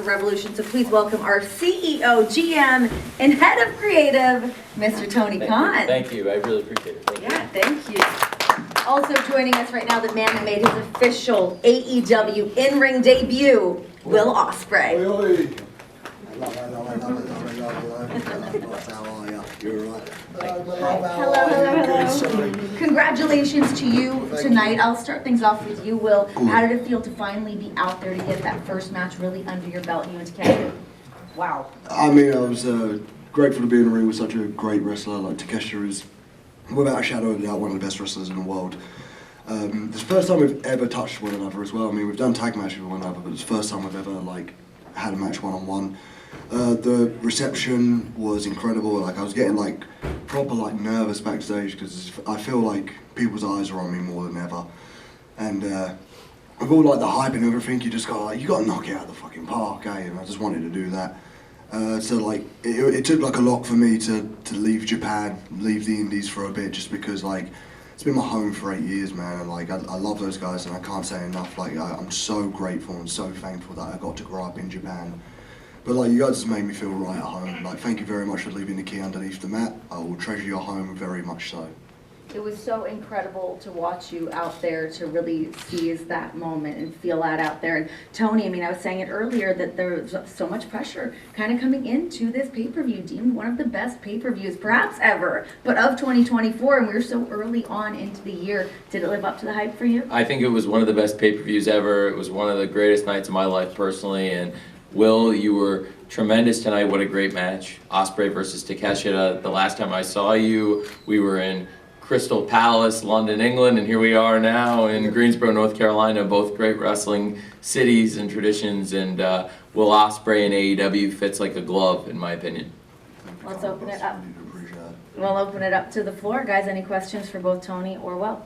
AEW Revolution. So please welcome our CEO, GM, and head of creative, Mr. Tony Khan. Thank you. I really appreciate it. Thank you. Also joining us right now, the man that made his official AEW in-ring debut, Will Ospreay. Hello. Congratulations to you tonight. I'll start things off with you, Will. How did it feel to finally be out there to get that first match really under your belt and you and Takeshita? Wow. I mean, I was grateful to be in the ring with such a great wrestler. Like Takeshita is, without a shadow of a doubt, one of the best wrestlers in the world. It's the first time we've ever touched one another as well. I mean, we've done tag matches with one another, but it's the first time we've ever had a match one-on-one. The reception was incredible. Like I was getting proper nervous backstage because I feel like people's eyes are on me more than ever. And with all the hype and everything, you just got you got to knock it out of the fucking park, eh? And I just wanted to do that. So it took a lot for me to leave Japan, leave the Indies for a bit, just because it's been my home for 8 years, man, and I love those guys, and I can't say enough. I'm so grateful and so thankful that I got to grow up in Japan. But you guys just made me feel right at home. Thank you very much for leaving the key underneath the mat. I will treasure your home very much so. It was so incredible to watch you out there, to really seize that moment and feel that out there. And Tony, I mean, I was saying it earlier that there was so much pressure kind of coming into this pay-per-view, deemed one of the best pay-per-views perhaps ever, but of 2024, and we were so early on into the year. Did it live up to the hype for you? I think it was one of the best pay-per-views ever. It was one of the greatest nights of my life personally, and Will, you were tremendous tonight. What a great match. Ospreay versus Takeshita. The last time I saw you, we were in Crystal Palace, London, England, and here we are now in Greensboro, North Carolina, both great wrestling cities and traditions, and Will Ospreay and AEW fits like a glove, in my opinion. Let's open it up. We'll open it up to the floor. Guys, any questions for both Tony or Will?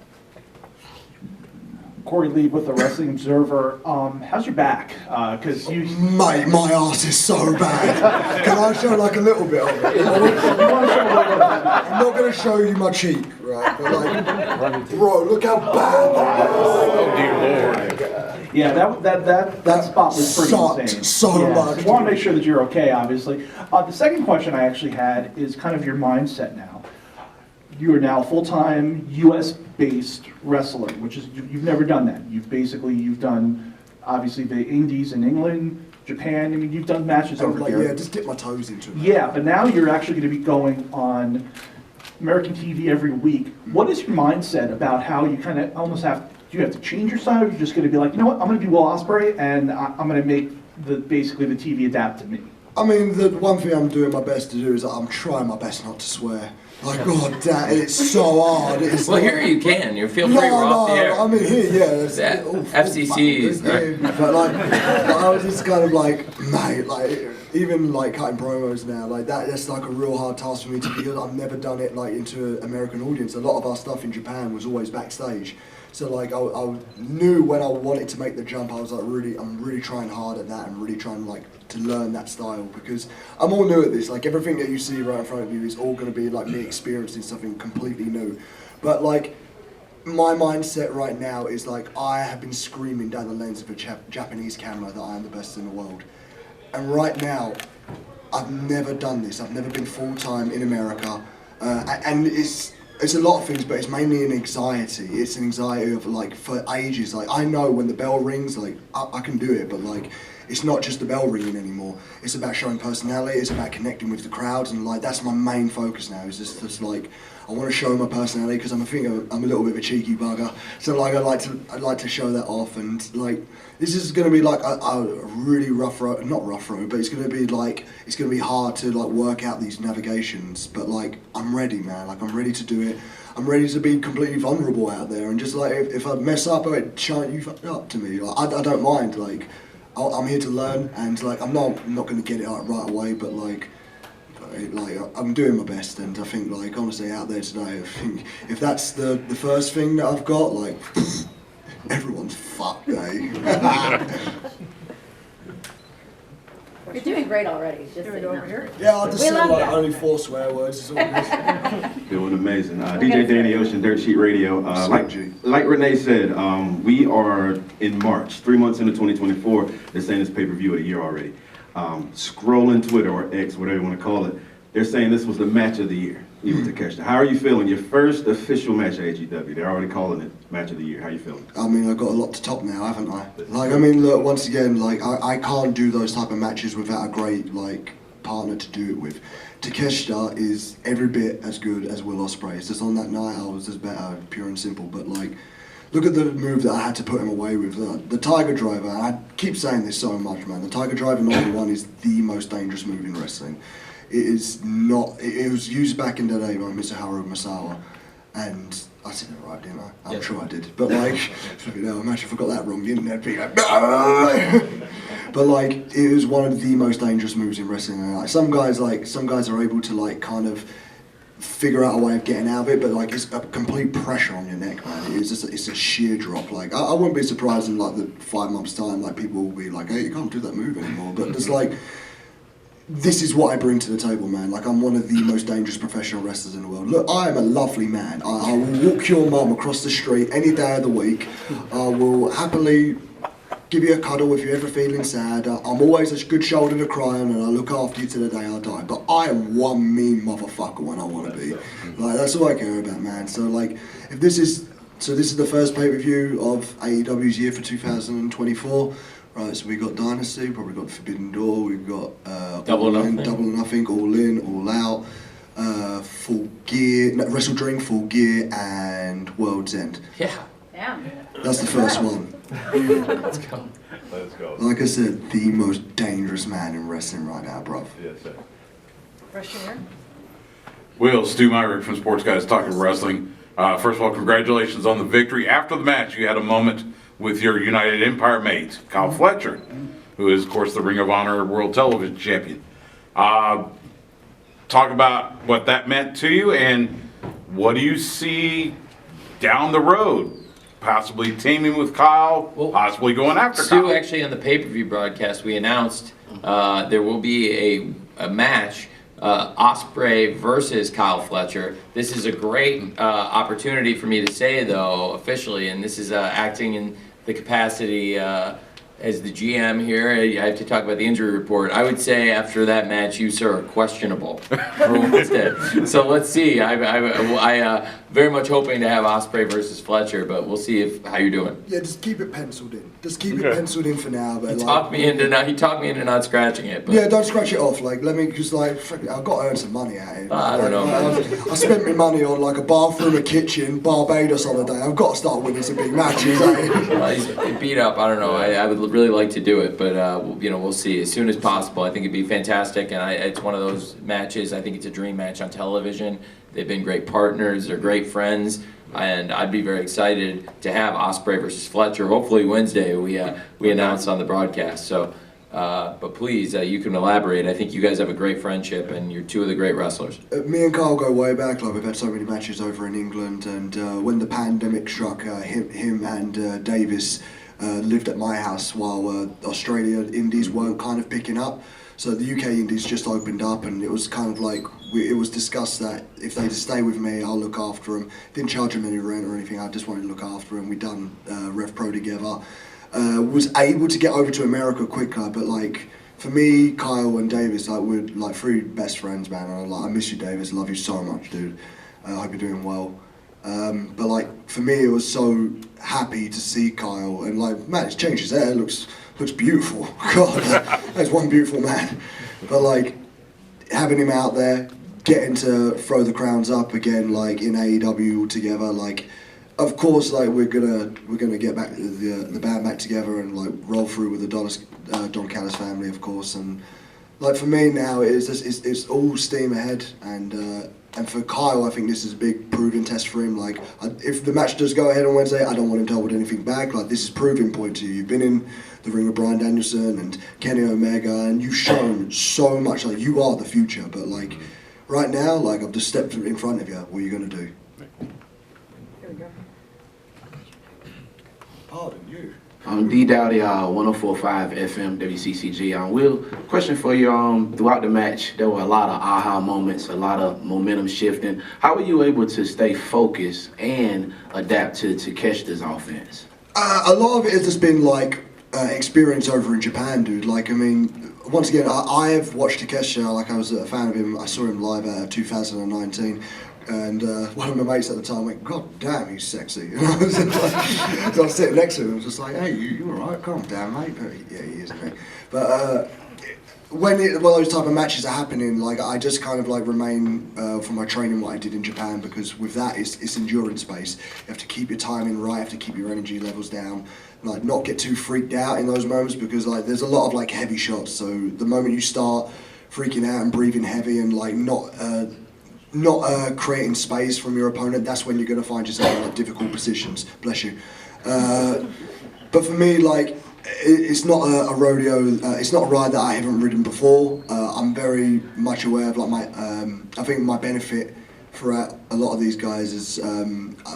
Corey Lee with the Wrestling Observer. How's your back? Because you... Mate, my ass is so bad. Can I show a little bit of it? I'm not going to show you my cheek, right? But bro, look how bad that is. Oh dear Lord. Yeah, that spot was pretty insane. So much. I want to make sure that you're okay, obviously. The second question I actually had is kind of your mindset now. You are now a full-time U.S.-based wrestler, which is, you've never done that. You've done, obviously, the Indies in England, Japan. I mean, you've done matches over here. Yeah, just dip my toes into it. Yeah, but now you're actually going to be going on American TV every week. What is your mindset about how you kind of almost do you have to change your style, or you're just going to be like, you know what, I'm going to be Will Ospreay, and I'm going to make basically the TV adapt to me? I mean, the one thing I'm doing my best to do is I'm trying my best not to swear. God damn, it's so hard. Well, here you can. You feel free. We're off the air. I mean, here, yeah. FCC's. But I was just kind of mate, even cutting promos now, that's a real hard task for me to, because I've never done it into an American audience. A lot of our stuff in Japan was always backstage. So I knew when I wanted to make the jump, I was I'm really trying hard at that, and really trying to learn that style, because I'm all new at this. Everything that you see right in front of you is all going to be me experiencing something completely new. But my mindset right now is I have been screaming down the lens of a Japanese camera that I am the best in the world. And right now, I've never done this. I've never been full-time in America, and it's a lot of things, but it's mainly an anxiety. It's an anxiety of for ages. I know when the bell rings, I can do it, but it's not just the bell ringing anymore. It's about showing personality. It's about connecting with the crowds, and that's my main focus now. Is just I want to show my personality, because I'm a little bit of a cheeky bugger. So I like to show that off, and this is going to be a really rough road, not rough road, but it's going to be it's going to be hard to work out these navigations. But I'm ready, man. I'm ready to do it. I'm ready to be completely vulnerable out there, and just if I mess up, chant you fucked up to me. I don't mind. I'm here to learn, and I'm not going to get it right away, but I'm doing my best, and I think honestly out there today, I think if that's the first thing that I've got, everyone's fucked, eh? You're doing great already, just so you know. Yeah, I just We said love like ya. only 4 swear words. It's all good. Doing amazing. DJ Danny Ocean, Dirt Sheet Radio. Like Renee said, we are in March, 3 months into 2024. They're saying this pay-per-view of the year already. Scrolling Twitter or X, whatever you want to call it, they're saying this was the match of the year. Even Takeshita. How are you feeling? Your first official match at AEW. They're already calling it match of the year. How you feeling? I mean, I've got a lot to top now, haven't I? Like, I mean, look, once again, like, I can't do those type of matches without a great, like, partner to do it with. Takeshita is every bit as good as Will Ospreay. It's just on that night I was just better, pure and simple. But, like, look at the move that I had to put him away with. The Tiger Driver, I keep saying this so much, man. The Tiger Driver #1 is the most dangerous move in wrestling. It is not. It was used back in the day by Misaharu Misawa, and I said it right, didn't I? I'm sure I did. But like, you know, imagine if I got that wrong, the internet would be like, but like, it was one of the most dangerous moves in wrestling. And like, some guys are able to like kind of figure out a way of getting out of it, but like, it's a complete pressure on your neck, man. It's a sheer drop. Like, I wouldn't be surprised in like the 5 months time, like people will be like, hey, you can't do that move anymore. But it's like, this is what I bring to the table, man. Like, I'm one of the most dangerous professional wrestlers in the world. Look, I am a lovely man. I will walk your mum across the street any day of the week. I will happily give you a cuddle if you're ever feeling sad. I'm always a good shoulder to cry on, and I look after you to the day I die. But I am one mean motherfucker when I want to be. Like, that's all I care about, man. So, like, if this is the first pay-per-view of AEW's year for 2024. Right, so we got Dynasty, probably got Forbidden Door, we've got Double or Nothing. Double or Nothing, All In, All Out, Full Gear, Wrestle Dream, Full Gear, and World's End. Yeah. Yeah. That's the first one. Let's go. Let's go. Like I said, the most dangerous man in wrestling right now, bruv. Yes, sir. Question here? Will, Stu Myrick from Sports Guys Talking Wrestling. First of all, congratulations on the victory. After the match, you had a moment with your United Empire mate, Kyle Fletcher, who is, of course, the Ring of Honor World Television Champion. Talk about what that meant to you, and what do you see down the road? Possibly teaming with Kyle, Well, possibly going after Stu, Kyle. actually, on the pay-per-view broadcast, we announced there will be a match, Ospreay versus Kyle Fletcher. This is a great opportunity for me to say, though, officially, and this is acting in the capacity as the GM here. I have to talk about the injury report. I would say after that match, you, sir, are questionable for Wednesday. So let's see. I very much hoping to have Ospreay versus Fletcher, but we'll see how you're doing. Yeah, just keep it penciled in. Just keep it Okay. penciled in for now. But He like, talked me into not scratching it. But yeah, don't scratch it off. Like, let me, because like, I've got to earn some money out of it. I don't know, man. I spent my money on like a bathroom, a kitchen, Barbados holiday. I've got to start winning some big matches. He's beat up. I don't know. I would really like to do it, but we'll see as soon as possible. I think it'd be fantastic, and it's one of those matches. I think it's a dream match on television. They've been great partners. They're great friends, and I'd be very excited to have Ospreay versus Fletcher. Hopefully Wednesday we announce on the broadcast. So, but please, you can elaborate. I think you guys have a great friendship, and you're two of the great wrestlers. Me and Kyle go way back. Like, we've had so many matches over in England, and when the pandemic struck, him and Davis lived at my house while Australia indies weren't kind of picking up. So the UK indies just opened up, and it was kind of like, it was discussed that if they stay with me, I'll look after them. Didn't charge them any rent or anything. I just wanted to look after them. We done Rev Pro together. Was able to get over to America quicker, but like, for me, Kyle and Davis, like, we're like 3 best friends, man. And I miss you, Davis. Love you so much, dude. I hope you're doing well. But like, for me, it was so happy to see Kyle, and like, man, it's changed his hair. Looks beautiful. God, that's one beautiful man. But like, having him out there, getting to throw the crowns up again, like in AEW together, like, of course, like, we're gonna get back the band back together and like roll through with the Don Callis family, of course. And like, for me now, it's all steam ahead, and for Kyle, I think this is a big proving test for him. Like, if the match does go ahead on Wednesday, I don't want him to hold anything back. Like, this is proving point to you. You've been in the ring with Bryan Danielson and Kenny Omega, and you've shown so much. Like, you are the future. But like, right now, like, I've just stepped in front of you. What are you gonna do? Here we go. Pardon you. D Dowdy, 104.5 FM WCCG. Will, question for you. Throughout the match, there were a lot of aha moments, a lot of momentum shifting. How were you able to stay focused and adapt to Takeshita's offense? A lot of it has just been like experience over in Japan, dude. Like, I mean, once again, I have watched Takeshita. Like, I was a fan of him. I saw him live at 2019. And one of my mates at the time went, God damn, he's sexy. And I was just like, so I was sitting next to him and was just like, hey, you alright? Calm down, mate. But yeah, he is, mate. But when those type of matches are happening, like, I just kind of like remain for my training what I did in Japan, because with that, it's endurance based. You have to keep your timing right, you have to keep your energy levels down, like not get too freaked out in those moments, because like there's a lot of like heavy shots. So the moment you start freaking out and breathing heavy and like not creating space from your opponent, that's when you're going to find yourself in like difficult positions. Bless you. But for me, like, it's not a rodeo. It's not a ride that I haven't ridden before. I'm very much aware of like my. I think my benefit for a lot of these guys is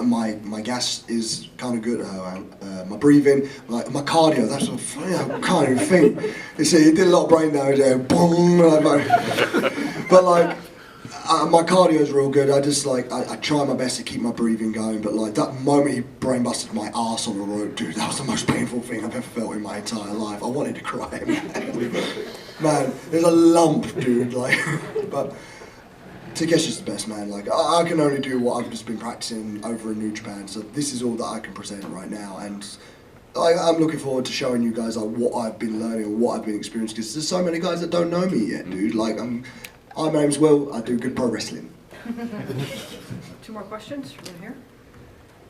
my gas is kind of good. My breathing, like my cardio. That's what I can't even think. You see, it did a lot of brain damage there. Boom. But like. My cardio is real good. I just like I try my best to keep my breathing going, but like that moment he brain busted my ass on the road, dude, that was the most painful thing I've ever felt in my entire life. I wanted to cry, man. There's a lump, dude. Like, but Takeshi's the best, man. Like I can only do what I've just been practicing over in New Japan, so this is all that I can present right now, and I'm looking forward to showing you guys like what I've been learning and what I've been experiencing, because there's so many guys that don't know me yet, dude. Like my name's Will, I do good pro wrestling. 2 more questions from here.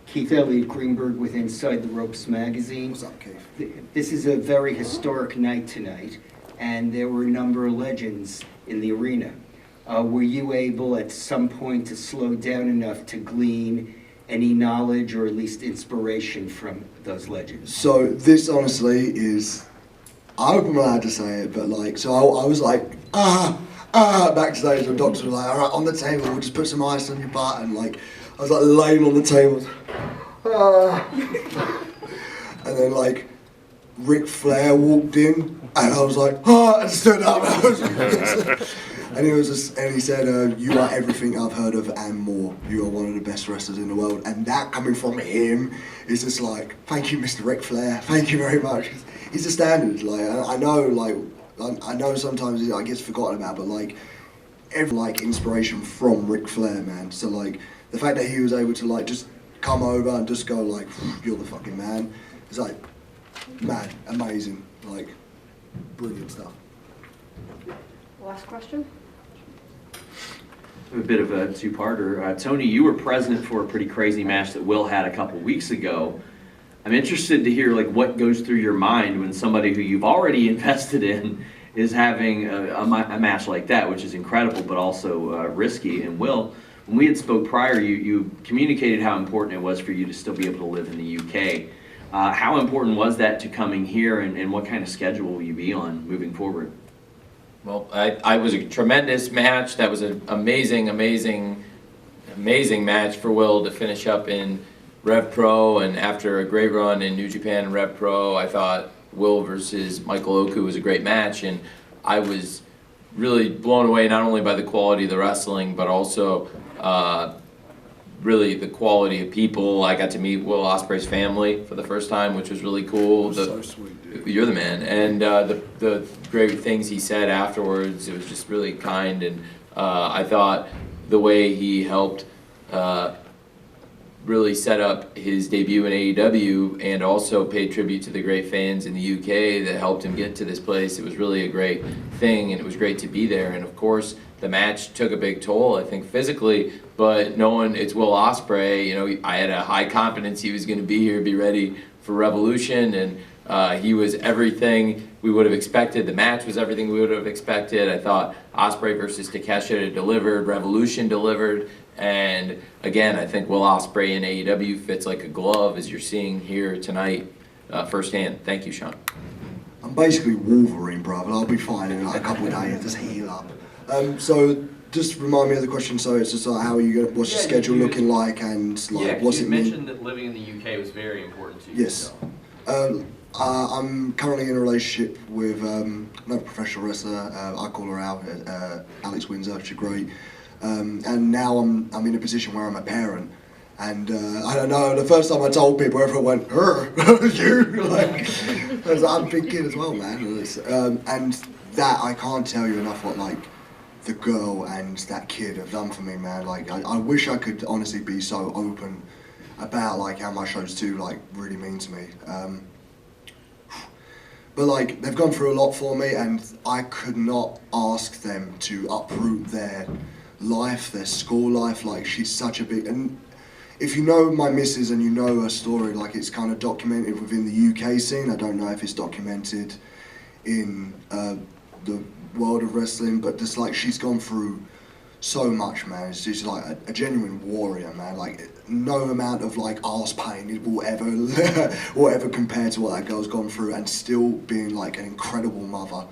Keith Elliott Greenberg with Inside the Ropes magazine. What's up, Keith? This is a very historic night tonight, and there were a number of legends in the arena. Were you able at some point to slow down enough to glean any knowledge or at least inspiration from those legends? So this honestly is, I hope I'm allowed to say it, but like, so I was like, backstage, the doctor was like, all right, on the table, we'll just put some ice on your butt, and like, I was like laying on the table, and then like, Ric Flair walked in, and I was like, and stood up, and he said, you are everything I've heard of and more. You are one of the best wrestlers in the world, and that coming from him is just like, thank you, Mr. Ric Flair, thank you very much. He's a standard, like, I know, like, I know sometimes it gets forgotten about, but like every like inspiration from Ric Flair, man. So like the fact that he was able to like just come over and just go like, you're the fucking man, it's like mad, amazing, like brilliant stuff. Last question. A bit of a two-parter. Tony, you were present for a pretty crazy match that Will had a couple weeks ago. I'm interested to hear like what goes through your mind when somebody who you've already invested in is having a match like that, which is incredible but also risky. And Will, when we had spoke prior, you communicated how important it was for you to still be able to live in the UK. How important was that to coming here, and what kind of schedule will you be on moving forward? Well, I was a tremendous match. That was an amazing match for Will to finish up in Rev Pro, and after a great run in New Japan and Rev Pro, I thought Will versus Michael Oku was a great match, and I was really blown away not only by the quality of the wrestling, but also really the quality of people. I got to meet Will Ospreay's family for the first time, which was really cool. So sweet, dude. You're the man, and the great things he said afterwards, it was just really kind, and I thought the way he helped really set up his debut in AEW and also paid tribute to the great fans in the UK that helped him get to this place. It was really a great thing, and it was great to be there. And of course, the match took a big toll, I think, physically, but knowing it's Will Ospreay, you know, I had a high confidence he was going to be here, be ready for Revolution, and he was everything we would have expected. The match was everything we would have expected. I thought Ospreay versus Takeshita delivered, Revolution delivered, and again, I think Will Ospreay in AEW fits like a glove, as you're seeing here tonight firsthand. Thank you, Sean. I'm basically Wolverine, bruv, and I'll be fine in like a couple of days, just heal up. So just remind me of the question. So it's just like, how are you going? What's your schedule looking like, and like, what's you it mean? mentioned that living in the UK was very important to you. Yes. I'm currently in a relationship with another professional wrestler. I call her out, Alex Windsor. She's great. And now I'm in a position where I'm a parent. And I don't know, the first time I told people, everyone went, her, you, like, I was like, I'm a big kid as well, man. And that, I can't tell you enough what, like, the girl and that kid have done for me, man. Like, I wish I could honestly be so open about, like, how much those two, like, really mean to me. But, like, they've gone through a lot for me, and I could not ask them to uproot their life, their school life. Like, she's such a big... And if you know my missus and you know her story, like, it's kind of documented within the UK scene. I don't know if it's documented in the world of wrestling, but just, like, she's gone through so much, man. She's like a genuine warrior, man. Like, no amount of, like, arse pain will ever compare to what that girl's gone through, and still being, like, an incredible mother.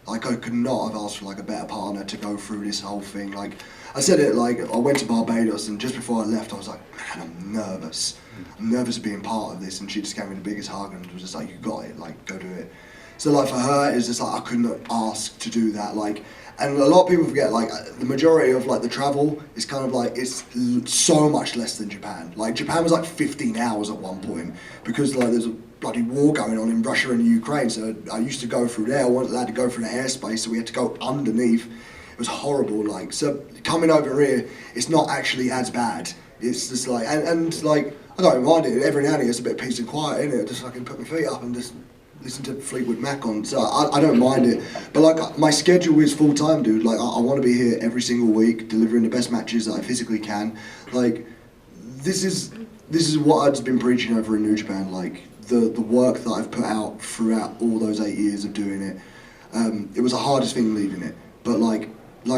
Like, I could not have asked for, like, a better partner to go through this whole thing. Like, I said it, like, I went to Barbados, and just before I left, I was like, man, I'm nervous. I'm nervous of being part of this, and she just gave me the biggest hug and was just like, you got it, like, go do it. So, like, for her, it's just like, I couldn't ask to do that, like, and a lot of people forget, like, the majority of, like, the travel is kind of, like, it's so much less than Japan. Like, Japan was, like, 15 hours at one point, because, like, there's a bloody war going on in Russia and Ukraine, so I used to go through there. I wasn't allowed to go through the airspace, so we had to go underneath. It was horrible, like, so coming over here, it's not actually as bad. It's just like, and like, I don't mind it. Every now and then it's a bit of peace and quiet, innit? Just fucking put my feet up and just listen to Fleetwood Mac on, so I don't mind it. But, like, my schedule is full time, dude. Like, I want to be here every single week, delivering the best matches that I physically can. Like, this is what I've been preaching over in New Japan. Like, the work that I've put out throughout all those 8 years of doing it. It was the hardest thing leaving it, but like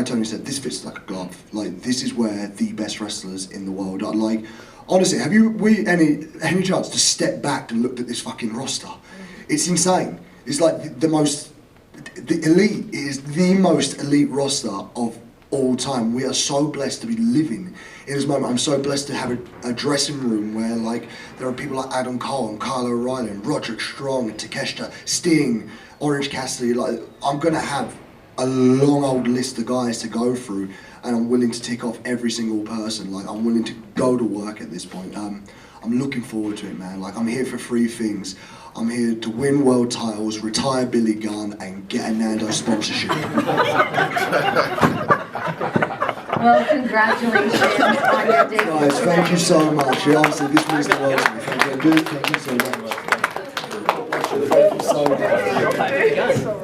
Tony said, this fits like a glove. Like, this is where the best wrestlers in the world are. Like, honestly, have you any chance to step back and look at this fucking roster? It's insane. It's like the elite. It is the most elite roster of all time. We are so blessed to be living in this moment. I'm so blessed to have a dressing room where, like, there are people like Adam Cole and Kyle O'Reilly and Roderick Strong and Takeshita, Sting, Orange Cassidy. Like, I'm gonna have a long old list of guys to go through, and I'm willing to tick off every single person. Like, I'm willing to go to work at this point. I'm looking forward to it, man. Like, I'm here for 3 things. I'm here to win world titles, retire Billy Gunn, and get a Nando sponsorship. Well, congratulations on your debut. Guys, thank you so much. Honestly, this means the world to me. Thank you so much. Thank you so much.